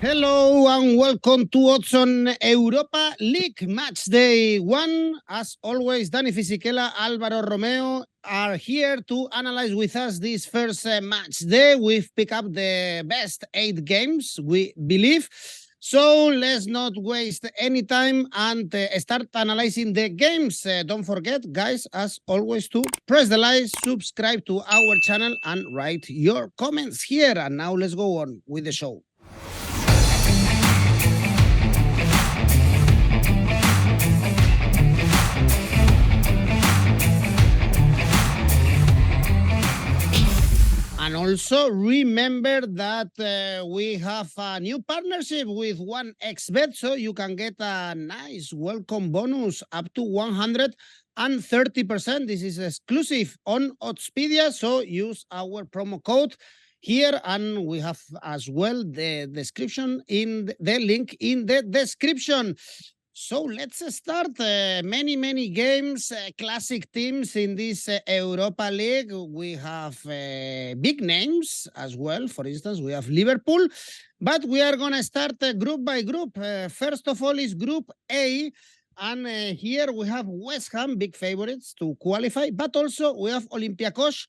Hello and welcome to Odds Europa League Match Day 1. As always, Dani Fisichella Alvaro Romeo are here to analyze with us this first match day. We've picked up the best 8 games, we believe. So let's not waste any time and start analyzing the games. Don't forget, guys, as always, to press the like, subscribe to our channel, and write your comments here. And now let's go on with the show. And also remember that we have a new partnership with 1xBet, so you can get a nice welcome bonus up to 130%. This is exclusive on Oddspedia, so use our promo code here, and we have as well the description in the link in the description. So let's start. Many games, classic teams in this Europa League. We have big names as well. For instance, we have Liverpool, but we are going to start group by group. First of all is Group A, and here we have West Ham, big favorites to qualify, but also we have Olympiakos,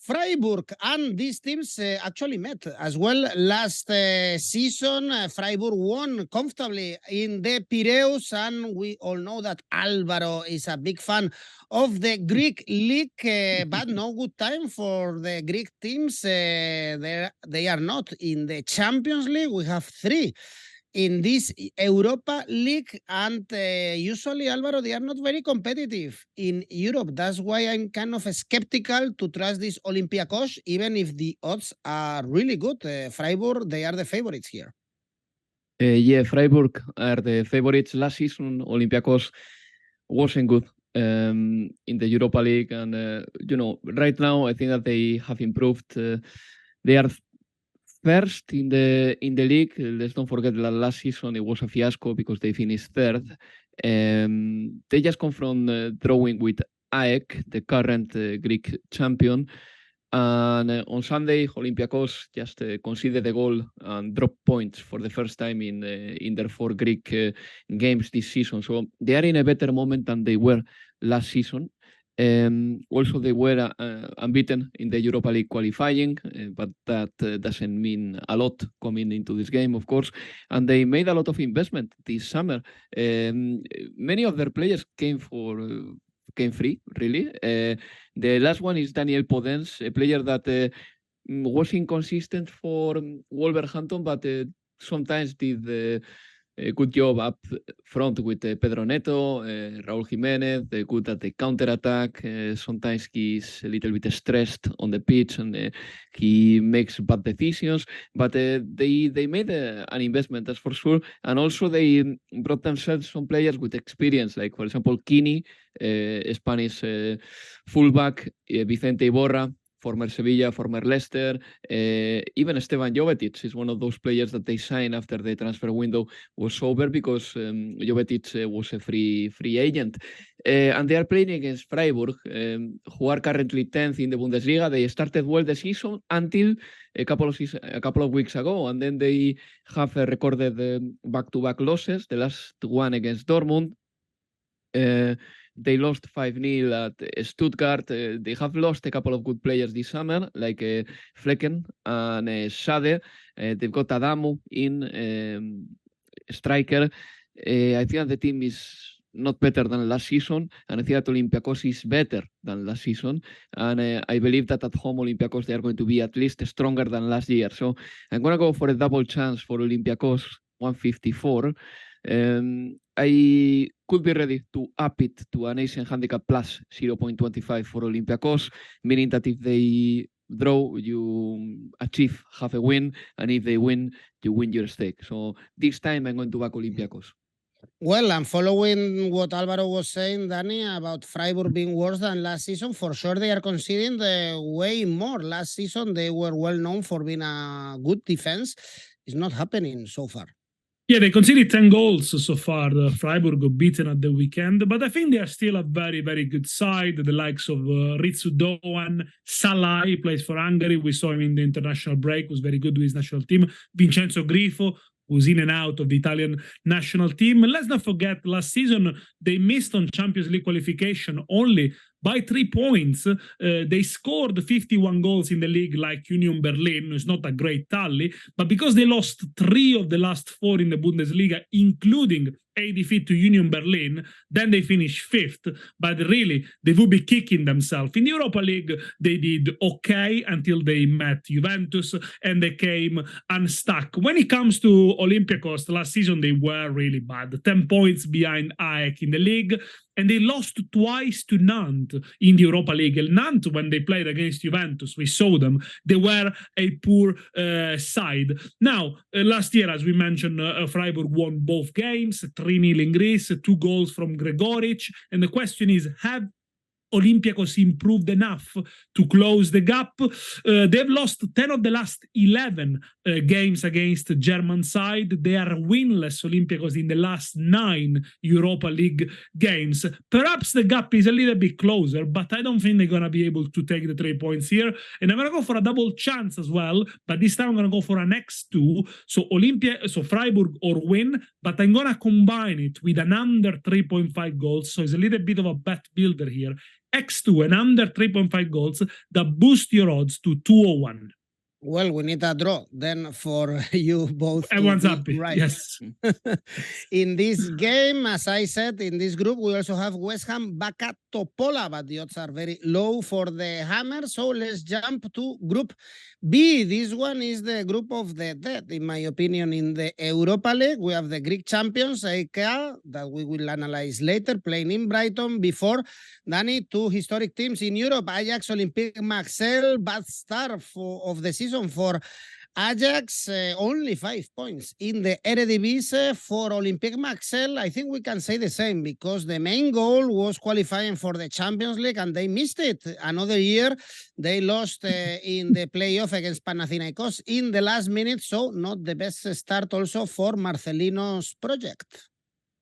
Freiburg, and these teams actually met as well last season. Freiburg won comfortably in the Piraeus, and we all know that Alvaro is a big fan of the Greek league, but no good time for the Greek teams. They are not in the Champions League. We have 3 in this Europa League, and usually, Alvaro, they are not very competitive in Europe. That's why I'm kind of skeptical to trust this Olympiakos, even if the odds are really good. Freiburg, they are the favorites here. Yeah, Freiburg are the favorites. Last season, Olympiakos wasn't good in the Europa League, and right now I think that they have improved. They are first in the league. Let's not forget that last season it was a fiasco because they finished 3rd. They just come from drawing with AEK, the current Greek champion. And on Sunday, Olympiakos just conceded the goal and dropped points for the first time in their 4 Greek games this season. So they are in a better moment than they were last season. Also, they were unbeaten in the Europa League qualifying, but that doesn't mean a lot coming into this game, of course. And they made a lot of investment this summer. Many of their players came free, really. The last one is Daniele Fisichella, a player that was inconsistent for Wolverhampton, but sometimes did a good job up front with Pedro Neto, Raúl Jiménez, good at the counter-attack. Sometimes he's a little bit stressed on the pitch and he makes bad decisions. But they made an investment, that's for sure. And also they brought themselves some players with experience, like, for example, Kini, Spanish fullback, Vicente Iborra, former Sevilla, former Leicester, even Stefan Jovetic is one of those players that they signed after the transfer window was over because Jovetic was a free agent. And they are playing against Freiburg, who are currently 10th in the Bundesliga. They started well the season until a couple of weeks ago, and then they have recorded back-to-back losses. The last one against Dortmund. They lost 5-0 at Stuttgart. They have lost a couple of good players this summer, like Flecken and Schade. They've got Adamu in striker. I think that the team is not better than last season, and I think that Olympiakos is better than last season. And I believe that at home, Olympiakos, they are going to be at least stronger than last year. So I'm going to go for a double chance for Olympiakos, 154. I could be ready to up it to an Asian handicap plus 0.25 for Olympiakos, meaning that if they draw, you achieve half a win, and if they win, you win your stake. So this time I'm going to back Olympiakos. Well, I'm following what Alvaro was saying, Dani, about Freiburg being worse than last season. For sure, they are conceding way more. Last season, they were well known for being a good defense. It's not happening so far. Yeah, they conceded 10 goals so far. Freiburg got beaten at the weekend, but I think they are still a very, very good side. The likes of Ritsu Doan, Salah, he plays for Hungary. We saw him in the international break, was very good with his national team. Vincenzo Grifo, who's in and out of the Italian national team. And let's not forget, last season, they missed on Champions League qualification only by 3 points. They scored 51 goals in the league like Union Berlin. It's not a great tally, but because they lost 3 of the last 4 in the Bundesliga, including a defeat to Union Berlin, then they finished 5th, but really they would be kicking themselves. In the Europa League, they did okay until they met Juventus and they came unstuck. When it comes to Olympiakos, last season they were really bad, 10 points behind AEK in the league, and they lost twice to Nantes in the Europa League. And Nantes, when they played against Juventus, we saw them, they were a poor side. Now, last year, as we mentioned, Freiburg won both games, 3-0 in Greece, 2 goals from Gregoric. And the question is, have Olympiakos improved enough to close the gap? They've lost 10 of the last 11 games against the German side. They are winless, Olympiakos, in the last 9 Europa League games. Perhaps the gap is a little bit closer, but I don't think they're going to be able to take the 3 points here. And I'm going to go for a double chance as well, but this time I'm going to go for an X2. So Freiburg or win, but I'm going to combine it with an under 3.5 goals. So it's a little bit of a bet builder here. X2 and under 3.5 goals that boost your odds to 201. Well, we need a draw then for you both. Everyone's happy, right. Yes. In this game, as I said, in this group, we also have West Ham Bacca Topola, but the odds are very low for the Hammer. So let's jump to Group B. This one is the group of the dead, in my opinion, in the Europa League. We have the Greek champions, AEK, that we will analyze later, playing in Brighton. Before, Dani, 2 historic teams in Europe, Ajax, Olympique Marseille, bad start of the season for Ajax, only 5 points. In the Eredivisie for Olympique Marseille, I think we can say the same, because the main goal was qualifying for the Champions League and they missed it. Another year, they lost in the playoff against Panathinaikos in the last minute, so not the best start also for Marcelino's project.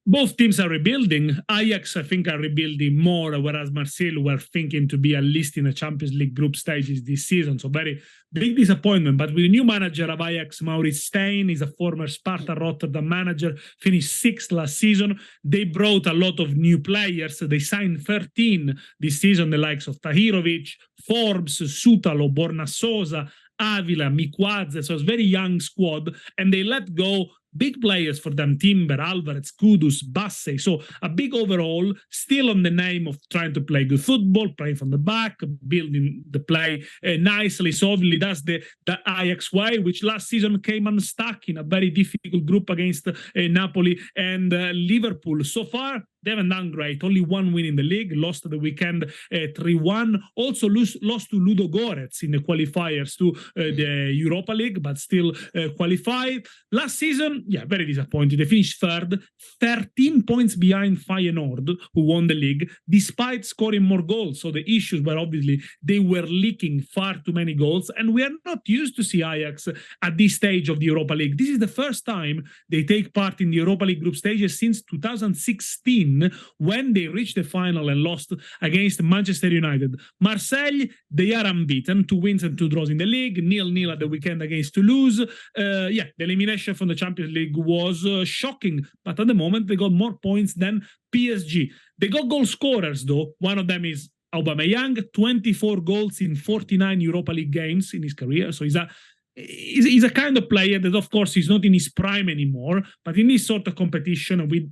Both teams are rebuilding. Ajax, I think, are rebuilding more, whereas Marseille were thinking to be at least in the Champions League group stages this season. So very big disappointment. But with the new manager of Ajax, Maurice Stijn, is a former Sparta Rotterdam manager, finished 6th last season. They brought a lot of new players. They signed 13 this season, the likes of Tahirovic, Forbes, Sutalo, Borna Sosa, Avila, Mikwadze. So it's a very young squad. And they let go big players for them, Timber, Alvarez, Kudus, Bassey. So a big overhaul, still on the name of trying to play good football, playing from the back, building the play nicely. So obviously that's the Ajax way, which last season came unstuck in a very difficult group against Napoli and Liverpool. So far, they haven't done great. Only 1 win in the league, lost the weekend 3-1. Also lost to Ludo Goretz in the qualifiers to the Europa League, but still qualified. Last season, yeah, very disappointed. They finished 3rd, 13 points behind Feyenoord, who won the league, despite scoring more goals. So the issues were obviously they were leaking far too many goals, and we are not used to see Ajax at this stage of the Europa League. This is the first time they take part in the Europa League group stages since 2016, when they reached the final and lost against Manchester United. Marseille, they are unbeaten, 2 wins and 2 draws in the league, 0-0 at the weekend against Toulouse. The elimination from the Champions League was shocking, but at the moment they got more points than PSG. They got goal scorers though. One of them is Aubameyang, 24 goals in 49 Europa League games in his career. So he's a kind of player that, of course, he's not in his prime anymore, but in this sort of competition with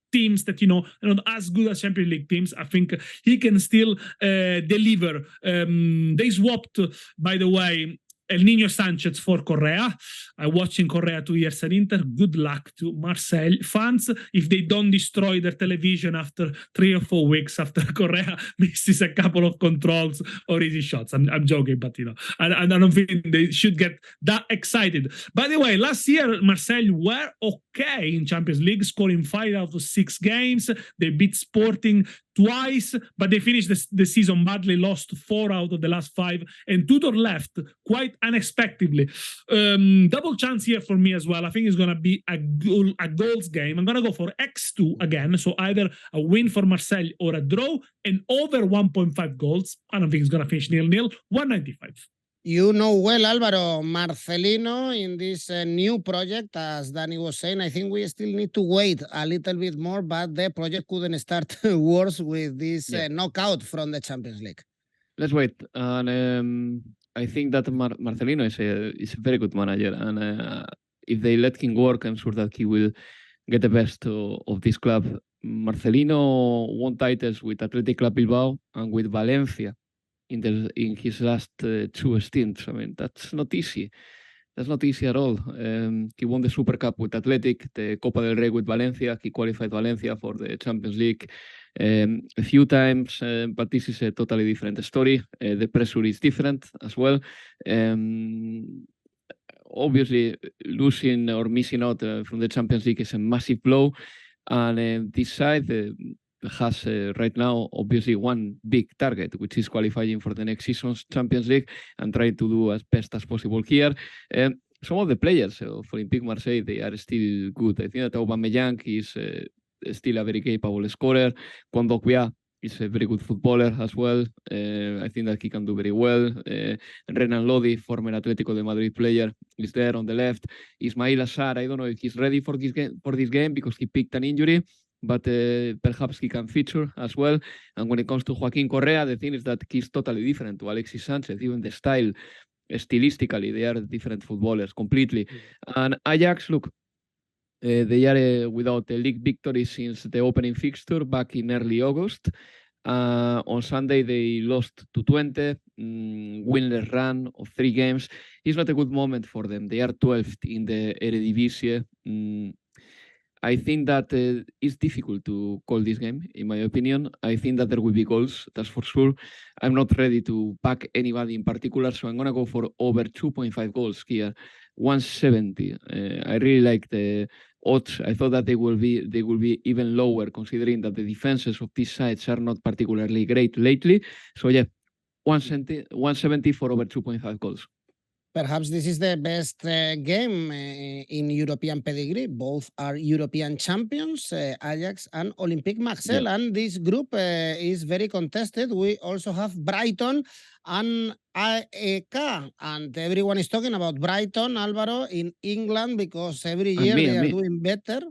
teams that, are not as good as Champions League teams, I think he can still deliver. They swapped, by the way, El Niño Sanchez for Correa. I'm watching Correa 2 years at Inter. Good luck to Marseille fans if they don't destroy their television after 3 or 4 weeks after Correa misses a couple of controls or easy shots. I'm joking, but I don't think they should get that excited. By the way, last year Marseille were okay in Champions League, scoring 5 out of 6 games. They beat Sporting twice, but they finished the season badly, lost 4 out of the last 5, and Tudor left quite unexpectedly. Double chance here for me as well. I think it's going to be a goals game. I'm going to go for X2 again, so either a win for Marseille or a draw, and over 1.5 goals. I don't think it's going to finish 0-0, 195. You know well, Alvaro, Marcelino in this new project, as Dani was saying, I think we still need to wait a little bit more, but the project couldn't start worse with this knockout from the Champions League. Let's wait. And I think that Marcelino is a very good manager. And if they let him work, I'm sure that he will get the best of this club. Marcelino won titles with Athletic Club Bilbao and with Valencia in his last two stints. I mean, that's not easy. That's not easy at all. He won the Super Cup with Athletic, the Copa del Rey with Valencia. He qualified Valencia for the Champions League a few times, but this is a totally different story. The pressure is different as well. Obviously, losing or missing out from the Champions League is a massive blow. And this side has right now obviously one big target, which is qualifying for the next season's Champions League and trying to do as best as possible here. Some of the players of Olympique Marseille, they are still good. I think that Aubameyang is still a very capable scorer. Kondogbia is a very good footballer as well. I think that he can do very well. Renan Lodi, former Atletico de Madrid player, is there on the left. Ismail Assar, I don't know if he's ready for this game because he picked an injury, but perhaps he can feature as well. And when it comes to Joaquin Correa, the thing is that he's totally different to Alexis Sanchez, even the style, stylistically, they are different footballers completely. And Ajax, look, they are without a league victory since the opening fixture back in early August. On Sunday, they lost to 20, winless run of 3 games. It's not a good moment for them. They are 12th in the Eredivisie. I think that it's difficult to call this game, in my opinion. I think that there will be goals, that's for sure. I'm not ready to back anybody in particular, so I'm going to go for over 2.5 goals here. 170. I really like the odds. I thought that they will be even lower, considering that the defenses of these sides are not particularly great lately. So yeah, 170 for over 2.5 goals. Perhaps this is the best game in European pedigree. Both are European champions, Ajax and Olympique Marseille. Yeah. And this group is very contested. We also have Brighton and AEK. And everyone is talking about Brighton, Alvaro, in England because every year they are doing better.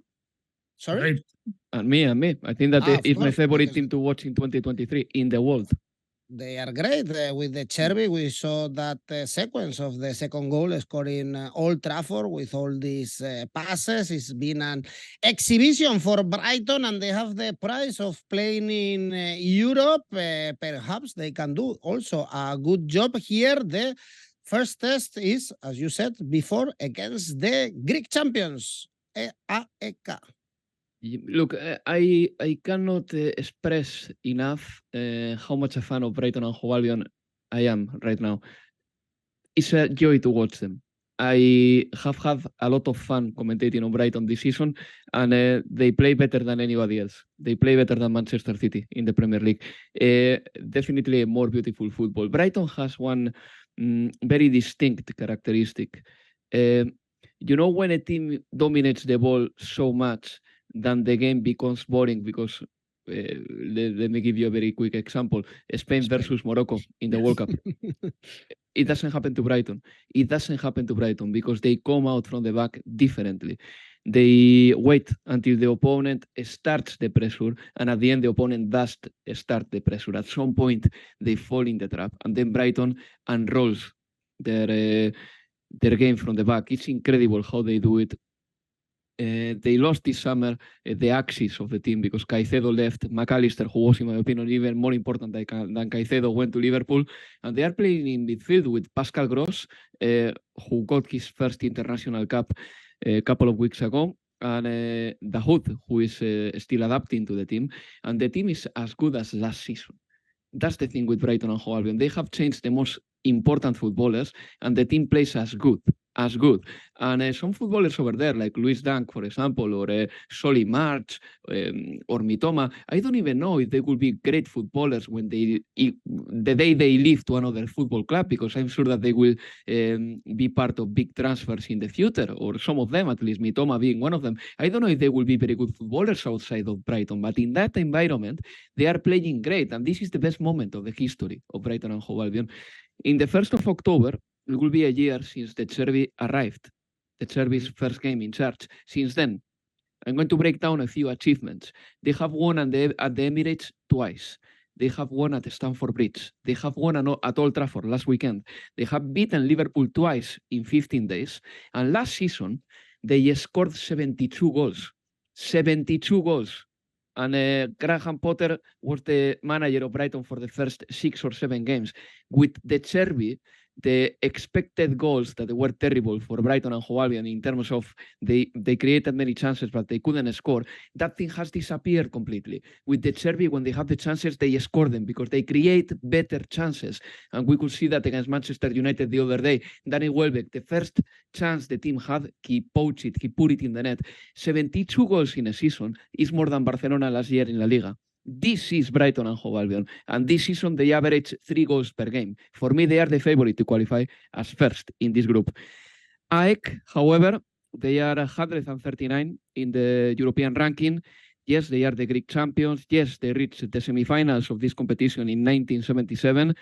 Sorry? Right. And me. I think that is my favorite team to watch in 2023 in the world. They are great. With the Cherby, we saw that sequence of the second goal scoring Old Trafford with all these passes. It's been an exhibition for Brighton, and they have the prize of playing in Europe. Perhaps they can do also a good job here. The first test is, as you said before, against the Greek champions, AEK. Look, I cannot express enough how much a fan of Brighton and Hove Albion I am right now. It's a joy to watch them. I have had a lot of fun commentating on Brighton this season, and they play better than anybody else. They play better than Manchester City in the Premier League. Definitely a more beautiful football. Brighton has one very distinct characteristic. You know, when a team dominates the ball so much, then the game becomes boring because, let me give you a very quick example. Spain versus Morocco in the World Cup. It doesn't happen to Brighton. It doesn't happen to Brighton because they come out from the back differently. They wait until the opponent starts the pressure, and at the end the opponent does start the pressure. At some point they fall in the trap, and then Brighton unrolls their game from the back. It's incredible how they do it. They lost this summer the axis of the team because Caicedo left. McAllister, who was, in my opinion, even more important than Caicedo, went to Liverpool. And they are playing in midfield with Pascal Gross, who got his first international cap a couple of weeks ago, and Dahoud, who is still adapting to the team. And the team is as good as last season. That's the thing with Brighton and Hove Albion. They have changed the most important footballers, and the team plays as good. And some footballers over there, like Luis Dunk, for example, or Solly March, or Mitoma, I don't even know if they will be great footballers when the day they leave to another football club, because I'm sure that they will be part of big transfers in the future, or some of them, at least Mitoma being one of them. I don't know if they will be very good footballers outside of Brighton, but in that environment, they are playing great, and this is the best moment of the history of Brighton and Hove Albion. In the 1st of October, it will be a year since De Zerbi arrived, De Zerbi's first game in charge. Since then, I'm going to break down a few achievements. They have won at the Emirates twice. They have won at Stamford Bridge. They have won at Old Trafford last weekend. They have beaten Liverpool twice in 15 days. And last season, they scored 72 goals. 72 goals. And Graham Potter was the manager of Brighton for the first 6 or 7 games. With De Zerbi, the expected goals that were terrible for Brighton and Hove Albion in terms of they created many chances but they couldn't score, that thing has disappeared completely. With De Zerbi, when they have the chances, they score them because they create better chances. And we could see that against Manchester United the other day. Dani Welbeck, the first chance the team had, he poached it, he put it in the net. 72 goals in a season is more than Barcelona last year in La Liga. This is Brighton and Hove Albion, and this season they average 3 goals per game. For me, they are the favorite to qualify as first in this group. AEK, however, they are 139 in the European ranking. Yes, they are the Greek champions. Yes, they reached the semi-finals of this competition in 1977.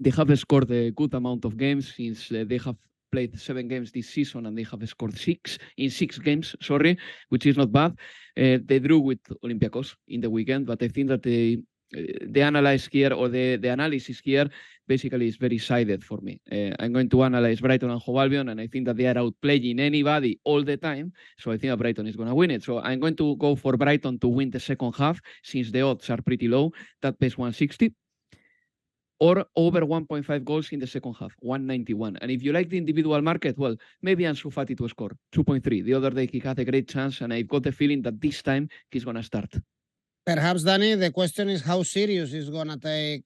They have scored a good amount of games since they have played 7 games this season and they have scored 6 games, which is not bad. They drew with Olympiakos in the weekend, but I think that the analysis here basically is very sided for me. I'm going to analyze Brighton and Hove Albion, and I think that they are outplaying anybody all the time, so I think that Brighton is going to win it. So I'm going to go for Brighton to win the second half, since the odds are pretty low. That pays 160. Or over 1.5 goals in the second half, 191. And if you like the individual market, well, maybe Ansu Fati to score, 2.3. The other day he had a great chance, and I've got the feeling that this time he's going to start. Perhaps, Dani, the question is how serious is going to take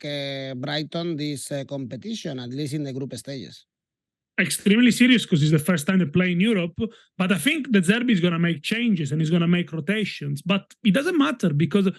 Brighton this competition, at least in the group stages? Extremely serious, because it's the first time they play in Europe. But I think De Zerbi is going to make changes and he's going to make rotations. But it doesn't matter, because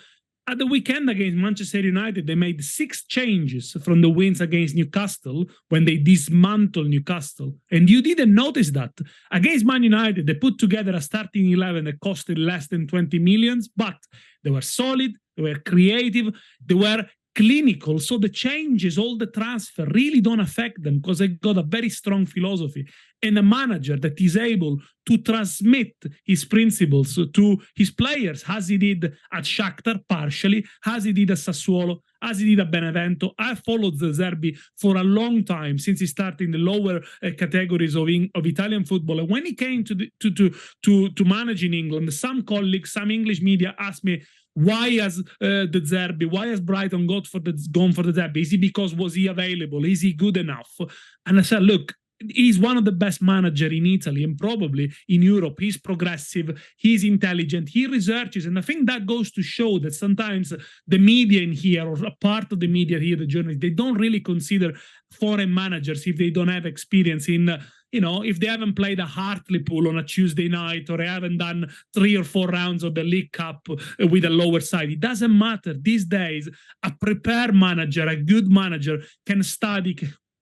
at the weekend against Manchester United, they made 6 changes from the wins against Newcastle when they dismantled Newcastle. And you didn't notice that. Against Man United, they put together a starting 11 that costed less than 20 million, but they were solid, they were creative, they were clinical. So the changes, all the transfer really don't affect them, because they got a very strong philosophy and a manager that is able to transmit his principles to his players, as he did at Shakhtar partially, as he did at Sassuolo, as he did at Benevento. I followed De Zerbi for a long time, since he started in the lower categories of Italian football. And when he came to manage in England, some colleagues, some English media asked me, why has De Zerbi, why has Brighton gone for De Zerbi? Is it because was he available? Is he good enough? And I said, look, he's one of the best managers in Italy and probably in Europe. He's progressive, he's intelligent, he researches. And I think that goes to show that sometimes the media in here, or a part of the media here, the journalists, they don't really consider foreign managers if they don't have experience in, if they haven't played a Hartlepool on a Tuesday night, or they haven't done 3 or 4 rounds of the League Cup with a lower side. It doesn't matter. These days, a prepared manager, a good manager, can study,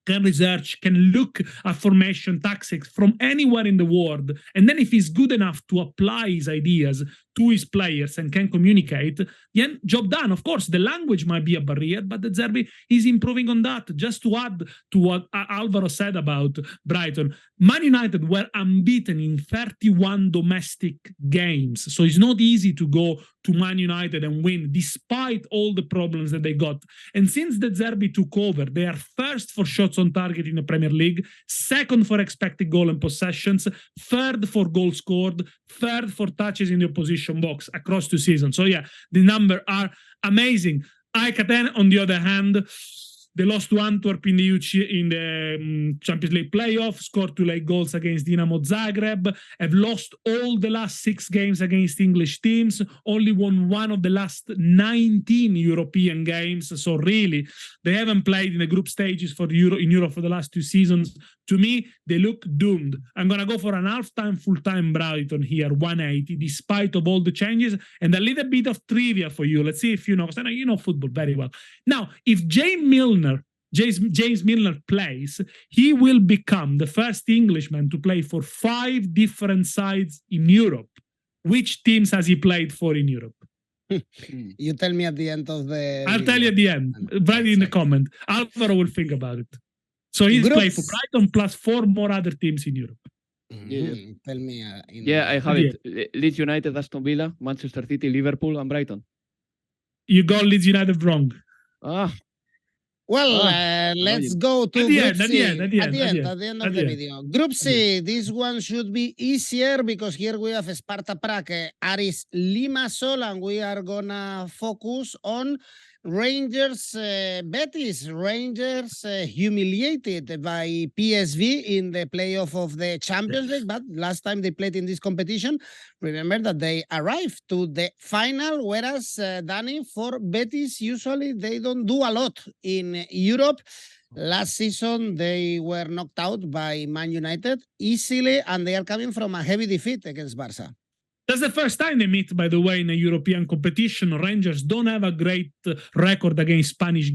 can research, can look at formation tactics from anywhere in the world. And then if he's good enough to apply his ideas to his players and can communicate, then job done. Of course, the language might be a barrier, but De Zerbi is improving on that. Just to add to what Alvaro said about Brighton, Man United were unbeaten in 31 domestic games. So it's not easy to go to Man United and win, despite all the problems that they got. And since De Zerbi took over, they are first for shots on target in the Premier League, second for expected goal and possessions, third for goals scored, third for touches in the opposition box across 2 seasons. So yeah, the numbers are amazing. AEK Athens, on the other hand, they lost to Antwerp in the Champions League playoff, scored 2 late goals against Dinamo Zagreb, have lost all the last 6 games against English teams, only won 1 of the last 19 European games. So really, they haven't played in the group stages in Europe for the last 2 seasons. To me, they look doomed. I'm going to go for an half-time, full-time Brighton here, 180, despite of all the changes. And a little bit of trivia for you. Let's see if you know, because I know you know football very well. Now, if James Milner plays, he will become the first Englishman to play for 5 different sides in Europe. Which teams has he played for in Europe? You tell me at the end of the I'll video. tell you at the end. Write it in the comment. Alvaro will think about it. So he's playing for Brighton plus 4 more other teams in Europe. Tell me. I have it. Leeds United, Aston Villa, Manchester City, Liverpool, and Brighton. You got Leeds United wrong. Well, let's go to Group C. At the end of the video. Group C, this one should be easier because here we have Sparta Prague, Aris Limassol, and we are gonna focus on Rangers Betis. Rangers humiliated by PSV in the playoff of the Champions League, but last time they played in this competition, remember that they arrived to the final, whereas Dani, for Betis, usually they don't do a lot in Europe. Last season, they were knocked out by Man United easily, and they are coming from a heavy defeat against Barca. That's the first time they meet, by the way, in a European competition. Rangers don't have a great record against Spanish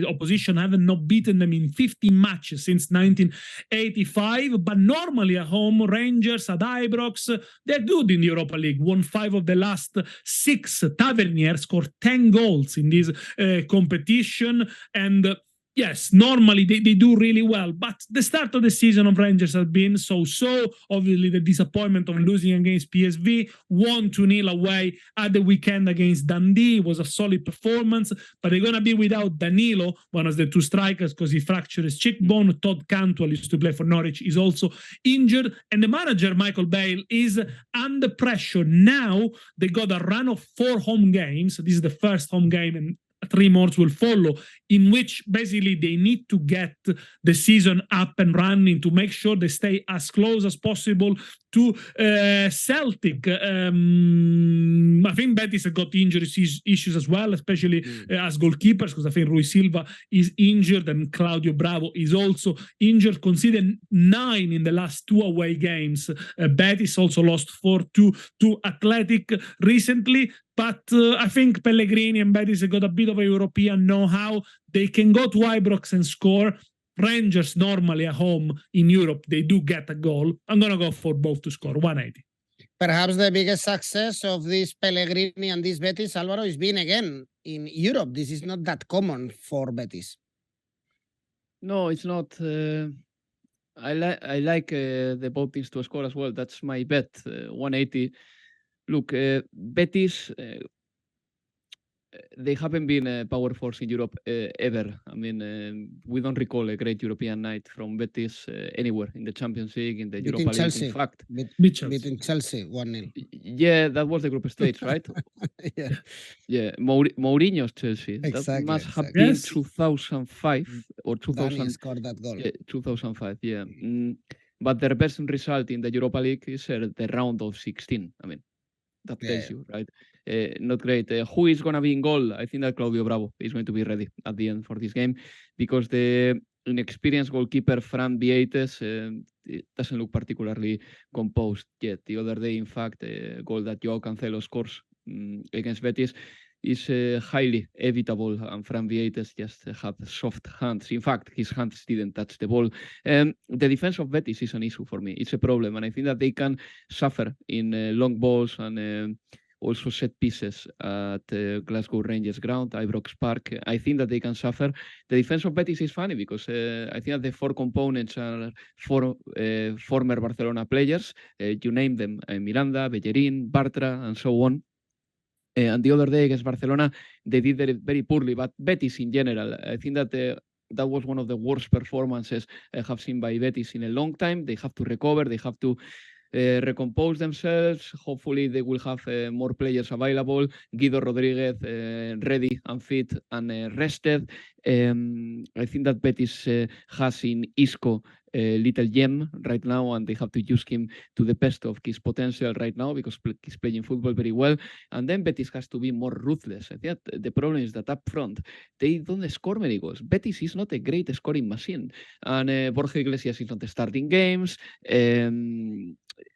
opposition, haven't not beaten them in 15 matches since 1985. But normally at home, Rangers at Ibrox, they're good in the Europa League. Won 5 of the last 6. Tavernier scored 10 goals in this competition. And yes, normally they do really well, but the start of the season of Rangers has been so-so. Obviously, the disappointment of losing against PSV, 1-0 away at the weekend against Dundee was a solid performance, but they're going to be without Danilo, one of the 2 strikers, because he fractured his cheekbone. Todd Cantwell used to play for Norwich, is also injured, and the manager, Michael Bale, is under pressure. Now, they got a run of 4 home games. This is the first home game, and 3 more will follow, in which basically they need to get the season up and running to make sure they stay as close as possible to Celtic. I think Betis has got injury issues as well, especially as goalkeepers, because I think Rui Silva is injured and Claudio Bravo is also injured. Consider 9 in the last 2 away games. Betis also lost 4-2 to Athletic recently. But I think Pellegrini and Betis have got a bit of a European know-how. They can go to Ibrox and score. Rangers normally at home in Europe, they do get a goal. I'm going to go for both to score, 180. Perhaps the biggest success of this Pellegrini and this Betis, Alvaro, is being again in Europe. This is not that common for Betis. No, it's not. I like the both teams to score as well. That's my bet, 180. Look, Betis, they haven't been a power force in Europe ever. I mean, we don't recall a great European night from Betis anywhere in the Champions League, in the Europa League. Chelsea. In fact, beating Chelsea 1-0. Yeah, that was the group stage, right? Yeah. Mourinho's Chelsea. Exactly, that must have been 2005 or 2000. Dani scored that goal. Yeah, 2005. Yeah. But their best result in the Europa League is the round of 16. I mean, that tells you, right? Not great. Who is going to be in goal? I think that Claudio Bravo is going to be ready at the end for this game, because the inexperienced goalkeeper Fran Vieites it doesn't look particularly composed yet. The other day, in fact, a goal that Joao Cancelo scores against Betis is highly evitable, and Fran Vieites just had soft hands. In fact, his hands didn't touch the ball. The defense of Betis is an issue for me. It's a problem, and I think that they can suffer in long balls and also set pieces at Glasgow Rangers ground, Ibrox Park. I think that they can suffer. The defense of Betis is funny because I think that the 4 components are 4 former Barcelona players. You name them, Miranda, Bellerín, Bartra, and so on. And the other day against Barcelona, they did very, very poorly. But Betis in general, I think that that was one of the worst performances I have seen by Betis in a long time. They have to recover. They have to recompose themselves. Hopefully, they will have more players available. Guido Rodriguez ready and fit and rested. I think that Betis has in Isco a little gem right now, and they have to use him to the best of his potential right now because he's playing football very well. And then Betis has to be more ruthless. I think the problem is that up front, they don't score many goals. Betis is not a great scoring machine. And Borja Iglesias is not starting games.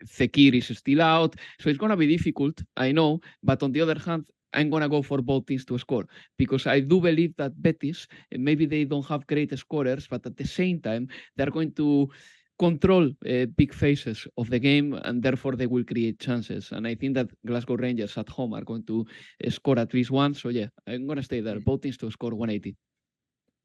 Fekir is still out. So it's going to be difficult, I know. But on the other hand, I'm going to go for both teams to score because I do believe that Betis, maybe they don't have great scorers, but at the same time, they're going to control big phases of the game, and therefore they will create chances. And I think that Glasgow Rangers at home are going to score at least one. So yeah, I'm going to stay there. Both teams to score 180.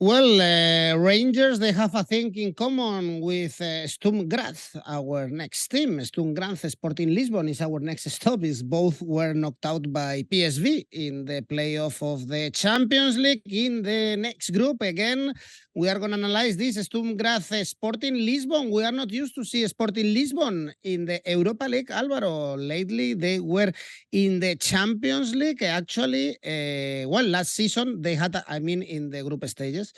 Well, Rangers, they have a thing in common with Sturm Graz, our next team. Sturm Graz Sporting Lisbon is our next stop. Is both were knocked out by PSV in the playoff of the Champions League. In the next group, again, we are going to analyze this Sturm Graz Sporting Lisbon. We are not used to see Sporting Lisbon in the Europa League, Alvaro. Lately, they were in the Champions League. Actually, well, last season, they had, in the group stages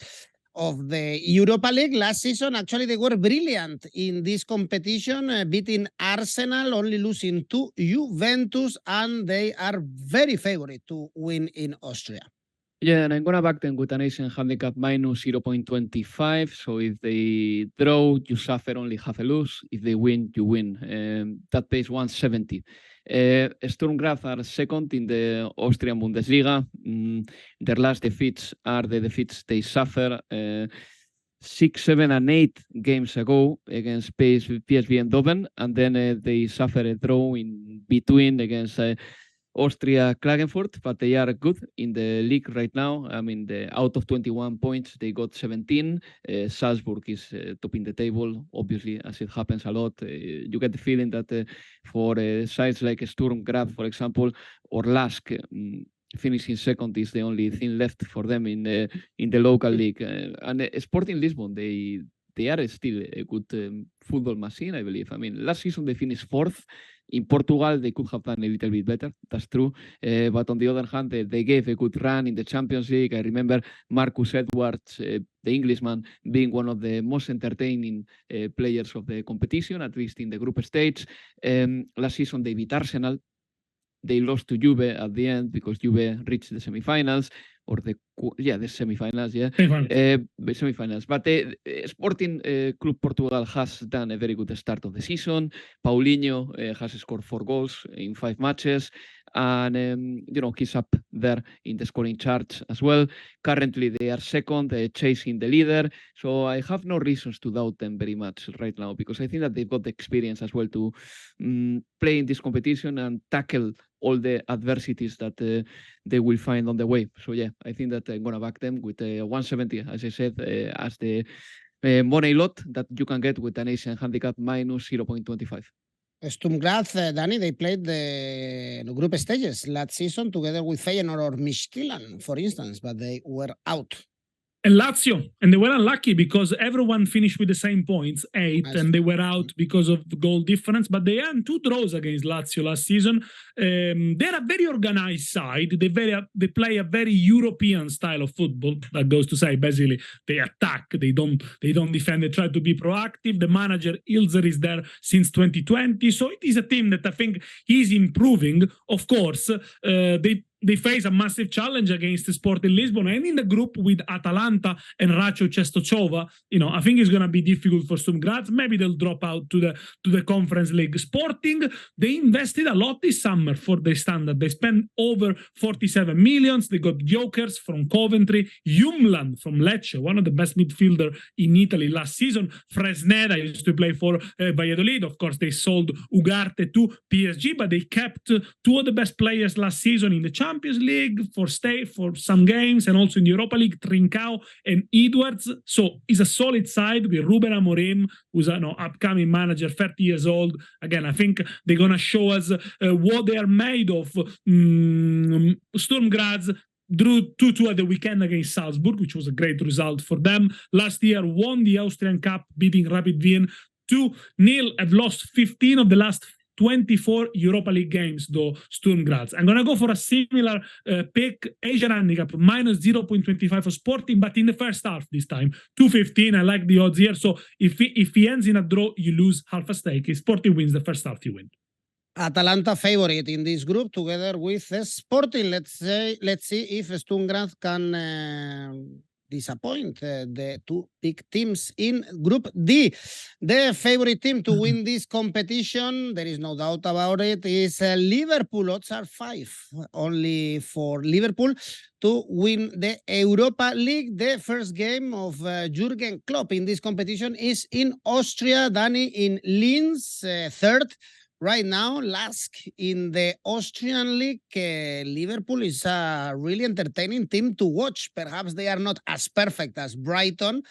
of the Europa League last season, actually they were brilliant in this competition, beating Arsenal, only losing to Juventus, and they are very favorite to win in Austria. Yeah, and I'm going to back them with an Asian handicap minus 0.25. So if they draw, you suffer only half a lose. If they win, you win. That pays 170. Sturm Graz are second in the Austrian Bundesliga. Their last defeats are the defeats they suffer 6, 7, and 8 games ago against PSV Eindhoven, and then they suffer a draw in between against Austria Klagenfurt, but they are good in the league right now. Out of 21 points, they got 17. Salzburg is top in the table, obviously, as it happens a lot. You get the feeling that for sides like Sturm Graz, for example, or LASK, finishing second is the only thing left for them in the local league. And Sporting Lisbon, they are still a good football machine, I believe. Last season they finished 4th. In Portugal, they could have done a little bit better. That's true. But on the other hand, they gave a good run in the Champions League. I remember Marcus Edwards, the Englishman, being one of the most entertaining players of the competition, at least in the group stage. Last season, they beat Arsenal. They lost to Juve at the end because Juve reached the semifinals. Or the semifinals, semifinals. But Sporting Club Portugal has done a very good start of the season. Paulinho has scored 4 goals in 5 matches, and he's up there in the scoring charts as well. Currently, they are second, chasing the leader. So I have no reasons to doubt them very much right now, because I think that they've got the experience as well to play in this competition and tackle all the adversities that they will find on the way. So yeah, I think that I'm going to back them with 170, as I said, as the money lot that you can get with an Asian handicap minus 0.25. Sturm Graz, Dani, they played the group stages last season together with Feyenoord or Midtjylland, for instance, but they were out. And Lazio, and they were unlucky because everyone finished with the same points, 8, and they were out because of the goal difference. But they had 2 draws against Lazio last season. They're a very organized side. They play a very European style of football. That goes to say, basically, they attack. They don't defend. They try to be proactive. The manager Ilzer is there since 2020, so it is a team that I think he's improving. Of course, they face a massive challenge against Sporting Lisbon, and in the group with Atalanta and Racio Częstochowa, I think it's going to be difficult for Sturm Graz. Maybe they'll drop out to the Conference League. Sporting, they invested a lot this summer for their standard. They spent over 47 million. They got jokers from Coventry, Jumland from Lecce, one of the best midfielder in Italy last season. Fresneda used to play for Valladolid. Of course, they sold Ugarte to PSG, but they kept 2 of the best players last season in the Champions League for some games, and also in the Europa League, Trincao and Edwards. So it's a solid side with Ruben Amorim, who's an upcoming manager, 30 years old. Again, I think they're going to show us what they are made of. Sturm Graz drew 2-2 at the weekend against Salzburg, which was a great result for them. Last year, won the Austrian Cup, beating Rapid Wien 2-0. Have lost 15 of the last 24 Europa League games, though, Sturm Graz. I'm going to go for a similar pick, Asian handicap, minus 0.25 for Sporting, but in the first half this time, 2.15. I like the odds here. So if he ends in a draw, you lose half a stake. If Sporting wins the first half, you win. Atalanta favorite in this group together with Sporting. Let's see if Sturm Graz can disappoint the two big teams in Group D. The favorite team to win this competition, there is no doubt about it, is Liverpool. Odds are 5 only for Liverpool to win the Europa League. The first game of Jurgen Klopp in this competition is in Austria. Dani in Linz, third. Right now, LASK in the Austrian League, Liverpool is a really entertaining team to watch. Perhaps they are not as perfect as Brighton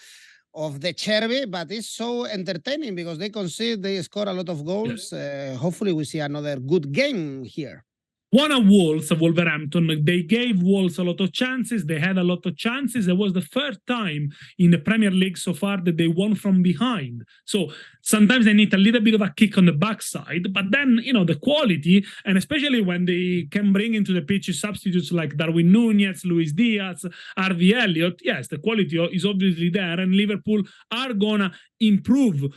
of the Cherby, but it's so entertaining because they score a lot of goals. Yes. Hopefully we see another good game here. One of Wolverhampton, they gave Wolves a lot of chances. They had a lot of chances. It was the first time in the Premier League so far that they won from behind. So sometimes they need a little bit of a kick on the backside, but then, the quality, and especially when they can bring into the pitch substitutes like Darwin Núñez, Luis Diaz, Harvey Elliott, yes, the quality is obviously there, and Liverpool are gonna improve.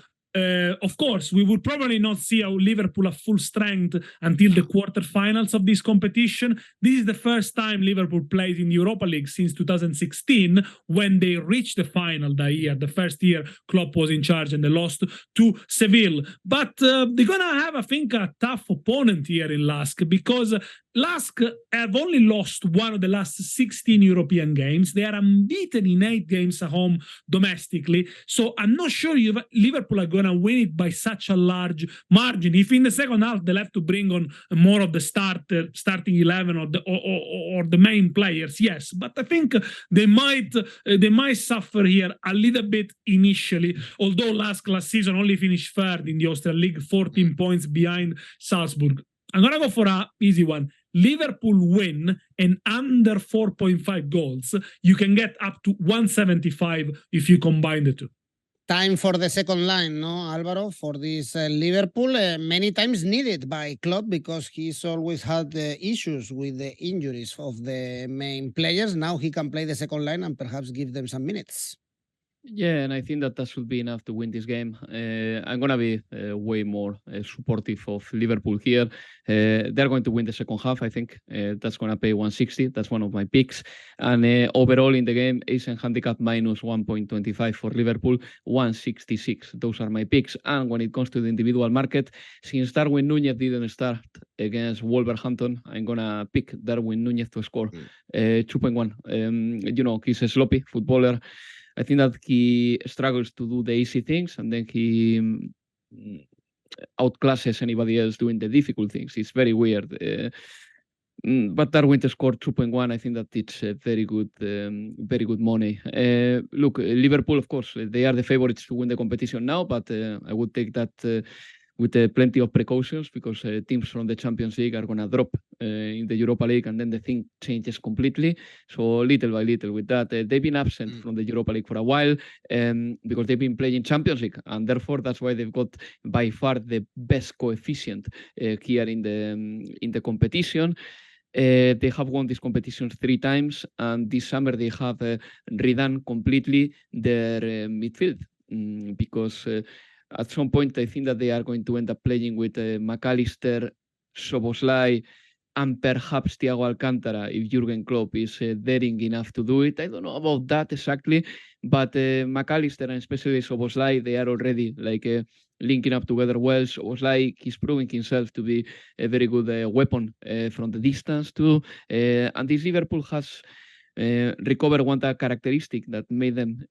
Of course, we will probably not see Liverpool at full strength until the quarterfinals of this competition. This is the first time Liverpool played in the Europa League since 2016, when they reached the final that year, the first year Klopp was in charge, and they lost to Seville. But they're going to have, I think, a tough opponent here in LASK, because LASK have only lost one of the last 16 European games. They are unbeaten in 8 games at home domestically. So I'm not sure Liverpool are going to win it by such a large margin. If in the second half they'll have to bring on more of the starting 11 or the main players, yes. But I think they might suffer here a little bit initially. Although LASK last season only finished third in the Austrian League, 14 points behind Salzburg. I'm going to go for an easy one. Liverpool win and under 4.5 goals. You can get up to 175 if you combine the two. Time for the second line, no, Alvaro, for this Liverpool. Many times needed by Klopp, because he's always had issues with the injuries of the main players. Now he can play the second line and perhaps give them some minutes. Yeah, and I think that should be enough to win this game. I'm going to be way more supportive of Liverpool here. They're going to win the second half, I think. That's going to pay 160. That's one of my picks. And overall in the game, Asian handicap minus 1.25 for Liverpool, 166. Those are my picks. And when it comes to the individual market, since Darwin Núñez didn't start against Wolverhampton, I'm going to pick Darwin Núñez to score 2.1. He's a sloppy footballer. I think that he struggles to do the easy things, and then he outclasses anybody else doing the difficult things. It's very weird. But Darwin to score 2.1, I think that it's very good money. Look, Liverpool, of course, they are the favorites to win the competition now, but I would take that with plenty of precautions, because teams from the Champions League are going to drop in the Europa League, and then the thing changes completely. So little by little with that, they've been absent from the Europa League for a while because they've been playing Champions League, and therefore that's why they've got by far the best coefficient here in the competition. They have won these competitions 3 times, and this summer they have redone completely their midfield because at some point, I think that they are going to end up playing with McAllister, Szoboszlai, and perhaps Thiago Alcantara if Jurgen Klopp is daring enough to do it. I don't know about that exactly, but McAllister and especially Szoboszlai, they are already linking up together well. Szoboszlai, he's proving himself to be a very good weapon from the distance too. And this Liverpool has recover one characteristic that made them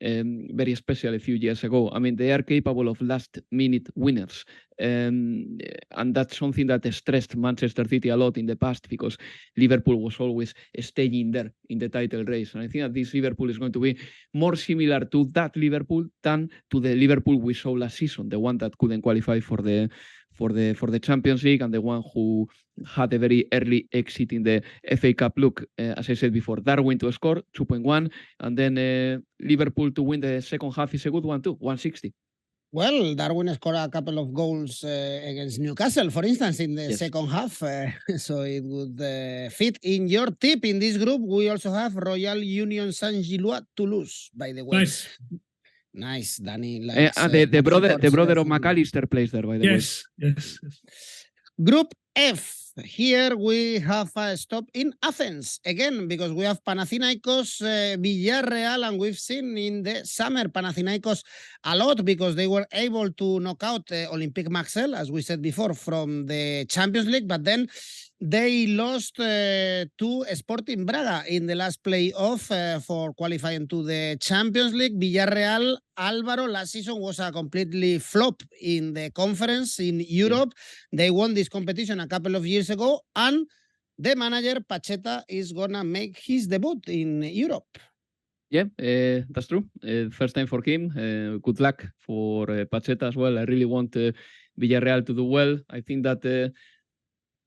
very special a few years ago. I mean, they are capable of last-minute winners. And that's something that stressed Manchester City a lot in the past, because Liverpool was always staying there in the title race. And I think that this Liverpool is going to be more similar to that Liverpool than to the Liverpool we saw last season, the one that couldn't qualify for the Champions League, and the one who had a very early exit in the FA Cup. Look, as I said before, Darwin to score 2.1, and then Liverpool to win the second half is a good one too, 160. Well, Darwin scored a couple of goals against Newcastle, for instance, in the second half. So it would fit in your tip. In this group, we also have Royal Union Saint-Gilloise Toulouse, by the way. Nice, Dani. The brother of McAllister plays there, by the way. Yes. Group F. Here we have a stop in Athens again, because we have Panathinaikos, Villarreal, and we've seen in the summer Panathinaikos a lot because they were able to knock out Olympique Marseille, as we said before, from the Champions League, but then they lost to Sporting Braga in the last playoff for qualifying to the Champions League. Villarreal, Alvaro, last season was a completely flop in the conference in Europe. They won this competition a couple of years ago, and the manager, Pacheta, is going to make his debut in Europe. Yeah, that's true. First time for him. Good luck for Pacheta as well. I really want Villarreal to do well. I think that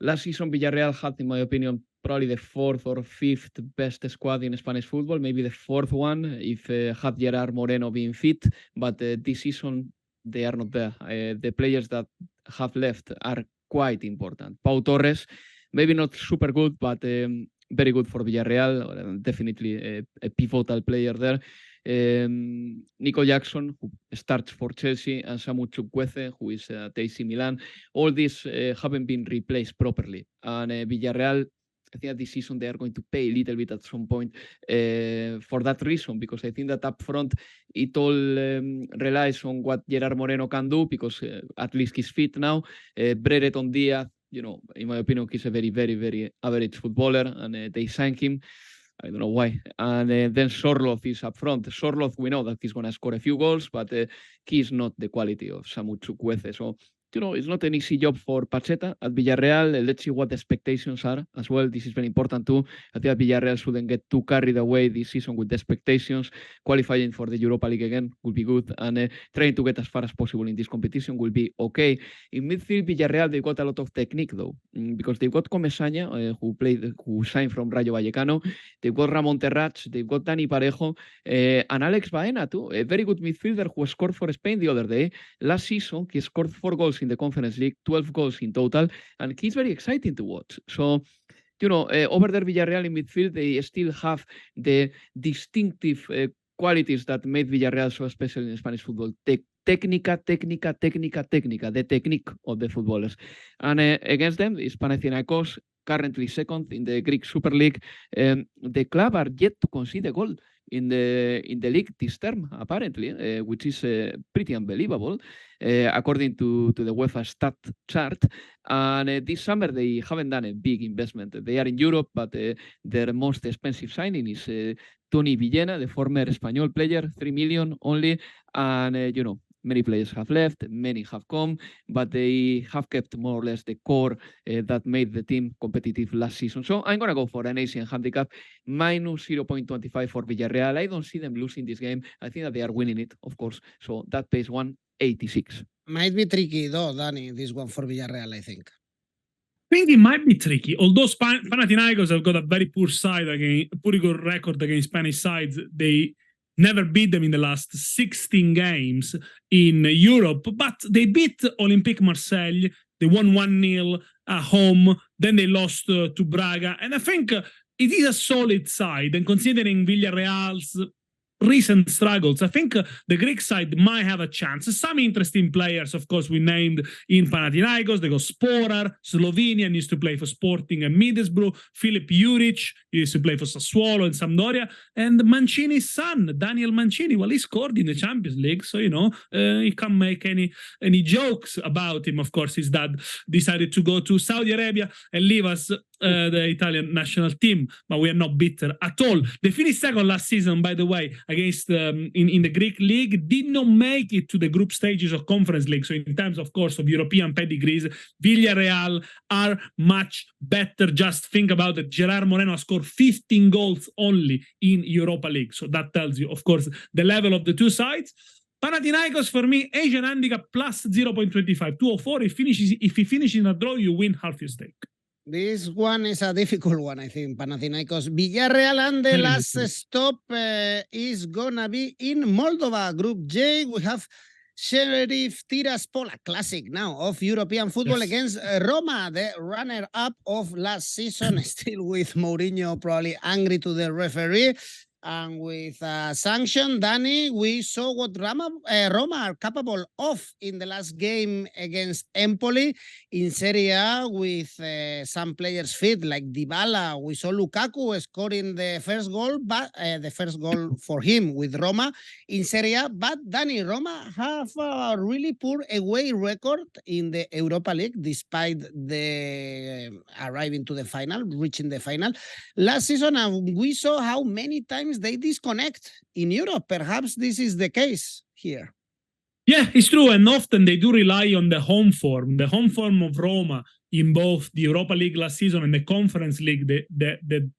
last season, Villarreal had, in my opinion, probably the fourth or fifth best squad in Spanish football, maybe the fourth one if had Gerard Moreno being fit. But this season, they are not there. The players that have left are quite important. Pau Torres, maybe not super good, but very good for Villarreal. Definitely a pivotal player there. Nico Jackson, who starts for Chelsea, and Samu Chukwueze, who is at AC Milan. All these haven't been replaced properly. And Villarreal, I think that this season they are going to pay a little bit at some point for that reason, because I think that up front it all relies on what Gerard Moreno can do, because at least he's fit now. Brereton Diaz, you know, in my opinion, he's a very, very, very average footballer, and they signed him. I don't know why. And then Sorloth is up front. Sorloth, we know that he's going to score a few goals, but he's not the quality of Samu Chukwueze. So, you know, it's not an easy job for Pacheta at Villarreal. Let's see what the expectations are as well. This is very important too. I think that Villarreal shouldn't get too carried away this season with the expectations. Qualifying for the Europa League again will be good, and trying to get as far as possible in this competition will be okay. In midfield, Villarreal, they've got a lot of technique though, because they've got Comesaña, who signed from Rayo Vallecano. They've got Ramon Terrats, they've got Dani Parejo, and Alex Baena too, a very good midfielder who scored for Spain the other day. Last season, he scored 4 goals in the Conference League, 12 goals in total, and he's very exciting to watch. So, you know, over there, Villarreal in midfield, they still have the distinctive qualities that made Villarreal so special in Spanish football. Técnica, the technique of the footballers. And against them is Panathinaikos, currently second in the Greek Super League. The club are yet to concede a goal in the league this term, apparently, which is pretty unbelievable, according to the UEFA stat chart. And this summer, they haven't done a big investment. They are in Europe, but their most expensive signing is Toni Villena, the former Espanyol player, 3 million only. And, you know, many players have left, many have come, but they have kept more or less the core that made the team competitive last season. So I'm going to go for an Asian handicap, minus 0.25 for Villarreal. I don't see them losing this game. I think that they are winning it, of course. So that pays 186. Might be tricky though, Dani, this one for Villarreal, I think. I think it might be tricky, although Panathinaikos have got a very poor side against, pretty good record against Spanish sides. They never beat them in the last 16 games in Europe, but they beat Olympique Marseille. They won 1-0 at home. Then they lost to Braga. And I think it is a solid side. And considering Villarreal's recent struggles, I think the Greek side might have a chance. Some interesting players, of course, we named in Panathinaikos. They got Sporar, Slovenian, used to play for Sporting and Middlesbrough. Filip Juric used to play for Sassuolo and Sampdoria. And Mancini's son, Daniel Mancini, well, he scored in the Champions League, so, you know, he can't make any jokes about him. Of course, his dad decided to go to Saudi Arabia and leave us the Italian national team, but we are not bitter at all. They finished second last season, by the way, against in the Greek league, did not make it to the group stages of Conference League. So in terms, of course, of European pedigrees, Villarreal are much better. Just think about it. Gerard Moreno scored 15 goals only in Europa League. So that tells you, of course, the level of the two sides. Panathinaikos, for me, Asian handicap plus 0.25, 204. If he finishes in a draw, you win half your stake. This one is a difficult one, I think, Panathinaikos. Villarreal, and the last stop is going to be in Moldova. Group J, we have Sheriff Tiraspol, a classic now of European football, against Roma, the runner-up of last season, still with Mourinho probably angry to the referee. And with sanction, Dani, we saw what Roma are capable of in the last game against Empoli in Serie A with some players fit, like Dybala. We saw Lukaku scoring the first goal, but the first goal for him with Roma in Serie A. But Dani, Roma have a really poor away record in the Europa League, despite the arriving to the final, reaching the final last season, and we saw how many times they disconnect in Europe. Perhaps this is the case here. Yeah, it's true. And often they do rely on the home form. The home form of Roma in both the Europa League last season and the Conference League the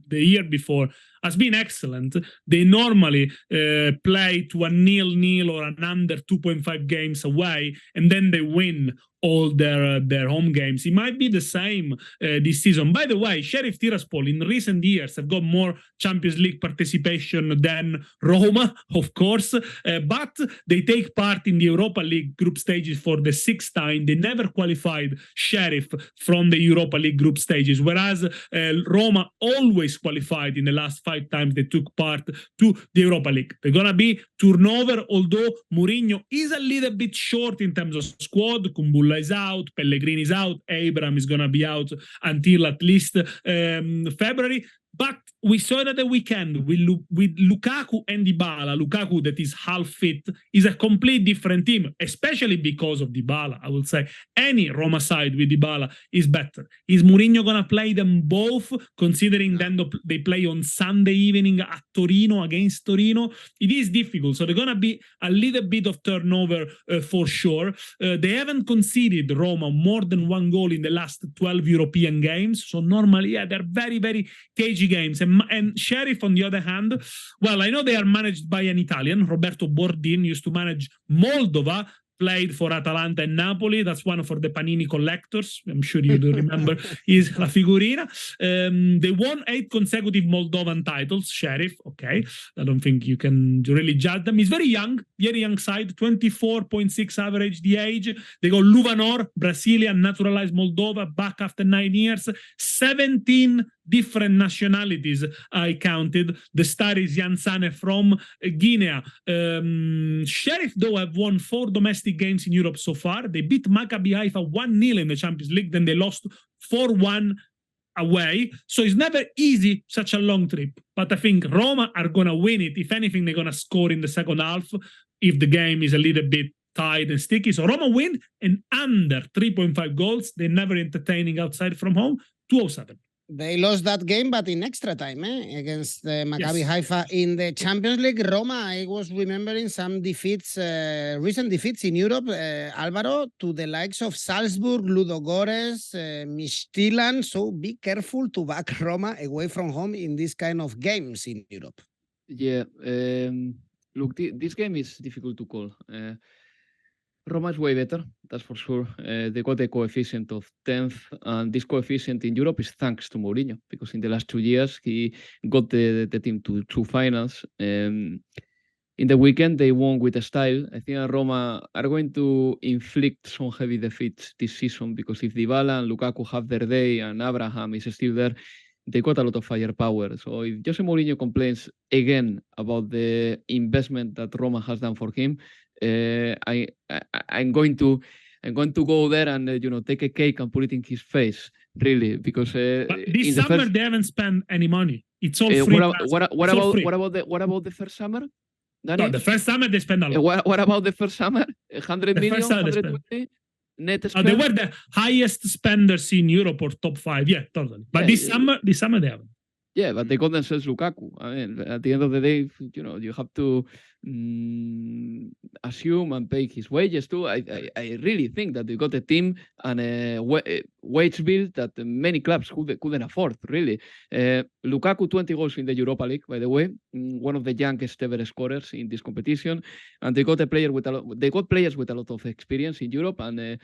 year before has been excellent. They normally play to a 0-0 or an under 2.5 games away, and then they win all their home games. It might be the same this season. By the way, Sheriff Tiraspol in recent years have got more Champions League participation than Roma, of course, but they take part in the Europa League group stages for the sixth time. They never qualified, Sheriff, from the Europa League group stages, whereas Roma always qualified in the last 5 times they took part to the Europa League. They're going to be turnover, although Mourinho is a little bit short in terms of squad. Kumbulla is out, Pellegrini is out, Abraham is going to be out until at least February. But we saw it at the weekend with Lukaku and Dybala. Lukaku, that is half fit, is a complete different team, especially because of Dybala. I would say any Roma side with Dybala is better. Is Mourinho going to play them both, considering then they play on Sunday evening at Torino against Torino? It is difficult. So they're going to be a little bit of turnover for sure. They haven't conceded, Roma, more than 1 goal in the last 12 European games. So normally, yeah, they're very, very cagey games. And Sheriff, on the other hand, well, I know they are managed by an Italian. Roberto Bordin used to manage Moldova, played for Atalanta and Napoli. That's one for the Panini collectors. I'm sure you do remember his La Figurina. They won 8 consecutive Moldovan titles. Sheriff, okay. I don't think you can really judge them. He's very young side, 24.6 average the age. They go Luvanor, Brazilian, naturalized Moldova, back after 9 years. 17 different nationalities I counted. The star is Yansane from Guinea. Sheriff, though, have won 4 domestic games in Europe so far. They beat Maccabi Haifa 1-0 in the Champions League, then they lost 4-1 away. So it's never easy, such a long trip. But I think Roma are going to win it. If anything, they're going to score in the second half if the game is a little bit tight and sticky. So Roma win, and under 3.5 goals. They're never entertaining outside from home, 207. They lost that game, but in extra time against Maccabi Haifa in the Champions League. Roma, I was remembering some defeats, recent defeats in Europe, Alvaro, to the likes of Salzburg, Ludogorets, Midtjylland. So be careful to back Roma away from home in this kind of games in Europe. Yeah, look, this game is difficult to call. Roma is way better, that's for sure. They got a coefficient of 10th, and this coefficient in Europe is thanks to Mourinho, because in the last 2 years he got the team to 2 finals. In the weekend they won with a style. I think Roma are going to inflict some heavy defeats this season, because if Dybala and Lukaku have their day and Abraham is still there, they got a lot of firepower. So if Jose Mourinho complains again about the investment that Roma has done for him, I'm going to go there and take a cake and put it in his face, really, because this summer they haven't spent any money. It's all free. What about the first summer? Dani? No, the first summer they spent a lot. What about the first summer? 100 million, 120 net spend? They were the highest spenders in Europe, or top 5. Yeah, totally. But this summer they haven't. Yeah, but they got themselves Lukaku. I mean, at the end of the day, you have to assume and pay his wages too. I really think that they got a team and a wage bill that many clubs couldn't afford, really. Lukaku, 20 goals in the Europa League, by the way, one of the youngest ever scorers in this competition. And they got players with a lot of experience in Europe, and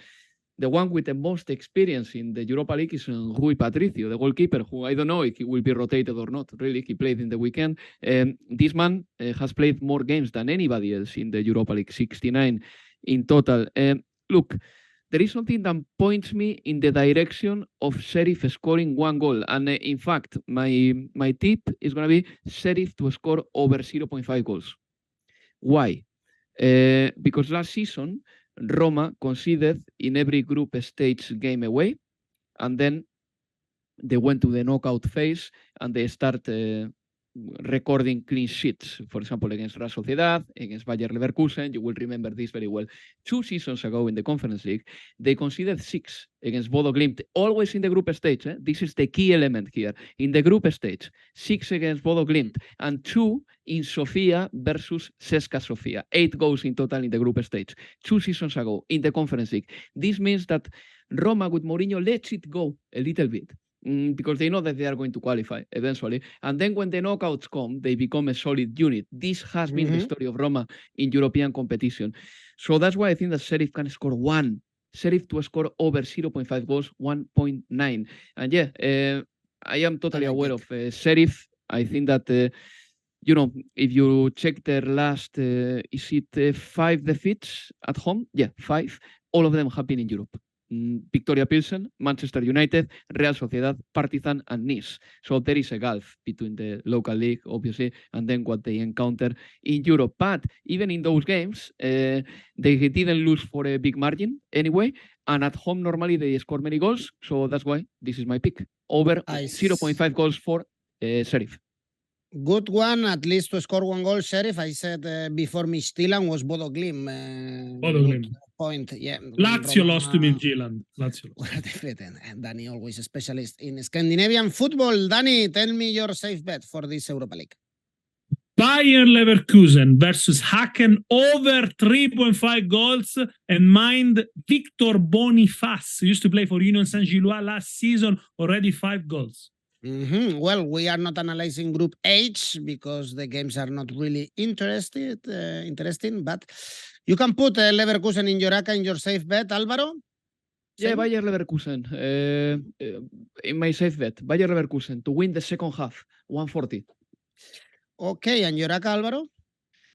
the one with the most experience in the Europa League is Rui Patricio, the goalkeeper, who I don't know if he will be rotated or not. Really, he played in the weekend. This man has played more games than anybody else in the Europa League, 69 in total. Look, there is something that points me in the direction of Sheriff scoring 1 goal. And in fact, my tip is going to be Sheriff to score over 0.5 goals. Why? Because last season, Roma conceded in every group stage game away, and then they went to the knockout phase and they start recording clean sheets. For example, against Real Sociedad, against Bayer Leverkusen. You will remember this very well. 2 seasons ago in the Conference League, they conceded 6 against Bodo Glimt, always in the group stage. This is the key element here. In the group stage, 6 against Bodo Glimt and 2 in Sofia versus CSKA Sofia. 8 goals in total in the group stage. 2 seasons ago in the Conference League. This means that Roma with Mourinho lets it go a little bit. Because they know that they are going to qualify eventually. And then when the knockouts come, they become a solid unit. This has been the story of Roma in European competition. So that's why I think that Sheriff can score 1. Sheriff to score over 0.5 goals, 1.9. And yeah, I am totally aware of Sheriff. I think that, if you check their last, is it 5 defeats at home? Yeah, 5. All of them have been in Europe. Victoria Pilsen, Manchester United, Real Sociedad, Partizan, and Nice. So there is a gulf between the local league, obviously, and then what they encounter in Europe. But even in those games, they didn't lose for a big margin anyway. And at home, normally they score many goals. So that's why this is my pick. Over 0.5 goals for Sheriff. Good one, at least to score 1 goal, Sheriff. I said before Midtjylland was Bodo Glimt. Bodo Glimt. Point, yeah. Lazio lost to Midtjylland. Lazio. And Dani, always a specialist in Scandinavian football. Dani, tell me your safe bet for this Europa League. Bayer Leverkusen versus Hacken over 3.5 goals. And mind, Victor Boniface used to play for Union Saint-Gilloise last season, already 5 goals. Well, we are not analyzing Group H because the games are not really interesting, but you can put Leverkusen in your ACCA in your safe bet, Alvaro? Yeah, Bayer Leverkusen. In my safe bet, Bayer Leverkusen to win the second half, 140. Okay, and your ACCA, Alvaro?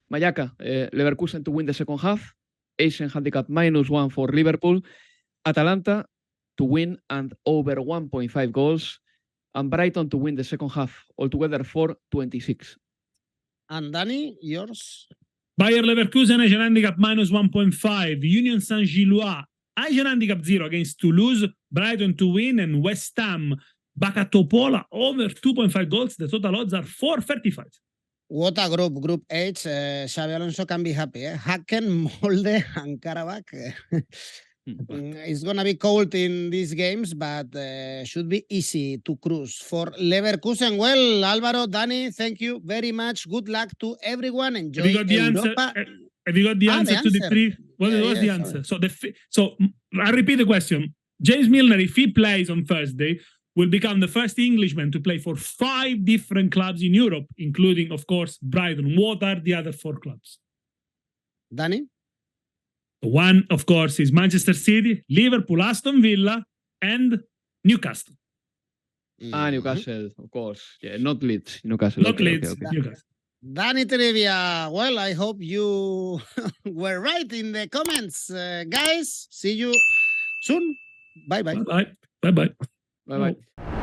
My ACCA, Leverkusen to win the second half, Asian handicap -1 for Liverpool, Atalanta to win and over 1.5 goals, and Brighton to win the second half, altogether 4.26. And Dani, yours? Bayer Leverkusen, Asian handicap -1.5. Union Saint-Gilloise, Asian handicap 0 against Toulouse. Brighton to win, and West Ham, Bakatopola over 2.5 goals. The total odds are 4.35. What a group, Group H. Xabi Alonso can be happy. Hacken, Molde, and Karabakh. It's going to be cold in these games, but should be easy to cruise for Leverkusen. Well, Alvaro, Dani, thank you very much. Good luck to everyone. Enjoy Have you got the Europa. Have you got the answer to the 3? What was the sorry. answer? So I repeat the question. James Milner, if he plays on Thursday, will become the first Englishman to play for 5 different clubs in Europe, including, of course, Brighton. What are the other 4 clubs? Dani? One, of course, is Manchester City, Liverpool, Aston Villa, and Newcastle. Newcastle, of course. Yeah, not Leeds. Newcastle. Not Leeds, okay. Newcastle. Dani Trivia. Well, I hope you were right in the comments. Guys, see you soon. Bye-bye. Bye-bye. Bye-bye. Bye-bye.